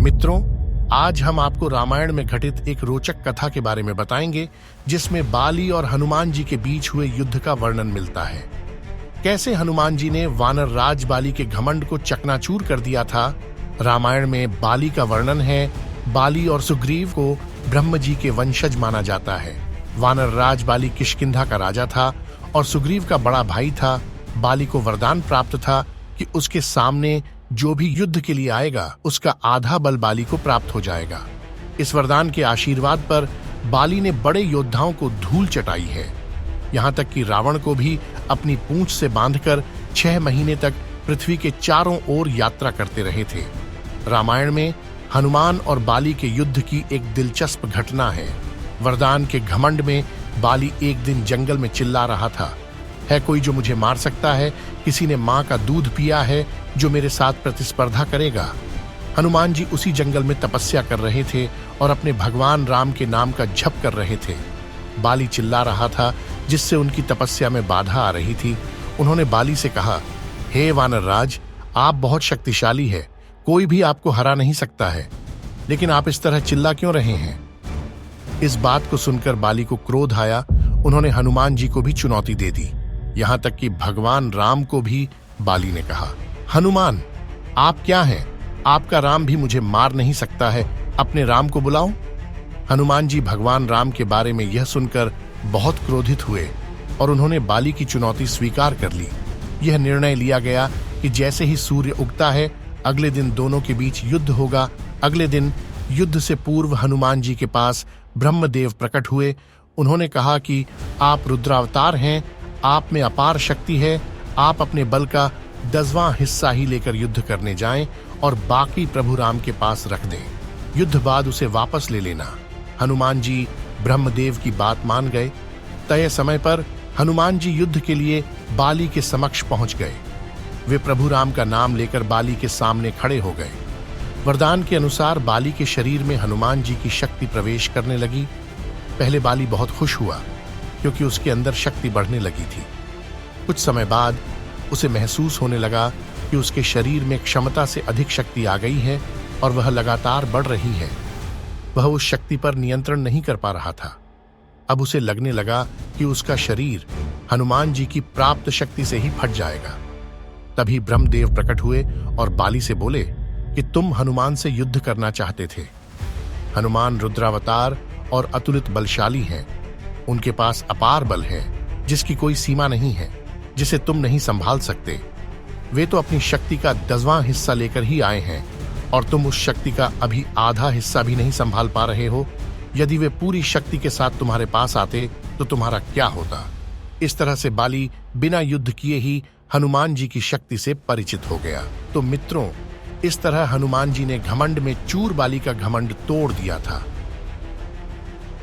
मित्रों, आज हम आपको रामायण में घटित एक रोचक कथा के बारे में बताएंगे जिसमें बाली और हनुमान जी के बीच हुए युद्ध का वर्णन मिलता है। कैसे हनुमान जी ने वानर राज बाली के घमंड को चकनाचूर कर दिया था। रामायण में बाली का वर्णन है। बाली और सुग्रीव को ब्रह्म जी के वंशज माना जाता है। वानर राज बाली किष्किंधा का राजा था और सुग्रीव का बड़ा भाई था। बाली को वरदान प्राप्त था कि उसके सामने जो भी युद्ध के लिए आएगा उसका आधा बल बाली को प्राप्त हो जाएगा। इस वरदान के आशीर्वाद पर बाली ने बड़े योद्धाओं को धूल चटाई है। यहाँ तक कि रावण को भी अपनी पूंछ से बांधकर 6 महीने तक पृथ्वी के चारों ओर यात्रा करते रहे थे। रामायण में हनुमान और बाली के युद्ध की एक दिलचस्प घटना है। वरदान के घमंड में बाली एक दिन जंगल में चिल्ला रहा था, है कोई जो मुझे मार सकता है? किसी ने माँ का दूध पिया है जो मेरे साथ प्रतिस्पर्धा करेगा? हनुमान जी उसी जंगल में तपस्या कर रहे थे और अपने भगवान राम के नाम का जप कर रहे थे। बाली चिल्ला रहा था जिससे उनकी तपस्या में बाधा आ रही थी। उन्होंने बाली से कहा, हे वानर राज, आप बहुत शक्तिशाली है, कोई भी आपको हरा नहीं सकता है, लेकिन आप इस तरह चिल्ला क्यों रहे हैं? इस बात को सुनकर बाली को क्रोध आया। उन्होंने हनुमान जी को भी चुनौती दे दी। यहां तक कि भगवान राम को भी बाली ने कहा, हनुमान, आप क्या हैं? आपका राम भी मुझे मार नहीं सकता है, अपने राम को बुलाओ। हनुमान जी भगवान राम के बारे में यह सुनकर बहुत क्रोधित हुए और उन्होंने बाली की चुनौती स्वीकार कर ली। यह निर्णय लिया गया कि जैसे ही सूर्य उगता है अगले दिन दोनों के बीच युद्ध होगा। अगले दिन युद्ध से पूर्व हनुमान जी के पास ब्रह्मदेव प्रकट हुए। उन्होंने कहा कि आप रुद्रावतार हैं, आप में अपार शक्ति है, आप अपने बल का 10वां हिस्सा ही लेकर युद्ध करने जाएं और बाकी प्रभु राम के पास रख दें। युद्ध बाद उसे वापस ले लेना। हनुमान जी ब्रह्मदेव की बात मान गए। तय समय पर हनुमान जी युद्ध के लिए बाली के समक्ष पहुंच गए। वे प्रभु राम का नाम लेकर बाली के सामने खड़े हो गए। वरदान के अनुसार बाली के शरीर में हनुमान जी की शक्ति प्रवेश करने लगी। पहले बाली बहुत खुश हुआ क्योंकि उसके अंदर शक्ति बढ़ने लगी थी। कुछ समय बाद उसे महसूस होने लगा कि उसके शरीर में क्षमता से अधिक शक्ति आ गई है और वह लगातार बढ़ रही है। वह उस शक्ति पर नियंत्रण नहीं कर पा रहा था। अब उसे लगने लगा कि उसका शरीर हनुमान जी की प्राप्त शक्ति से ही फट जाएगा। तभी ब्रह्मदेव प्रकट हुए और बाली से बोले कि तुम हनुमान से युद्ध करना चाहते थे। हनुमान रुद्रावतार और अतुलित बलशाली हैं। उनके पास अपार बल है जिसकी कोई सीमा नहीं है, जिसे तुम नहीं संभाल सकते। वे तो अपनी शक्ति का 10वां हिस्सा लेकर ही आए हैं और तुम उस शक्ति का अभी आधा हिस्सा भी नहीं संभाल पा रहे हो। यदि वे पूरी शक्ति के साथ तुम्हारे पास आते तो तुम्हारा क्या होता? इस तरह से बाली बिना युद्ध किए ही हनुमान जी की शक्ति से परिचित हो गया। तो मित्रों, इस तरह हनुमान जी ने घमंड में चूर बाली का घमंड तोड़ दिया था।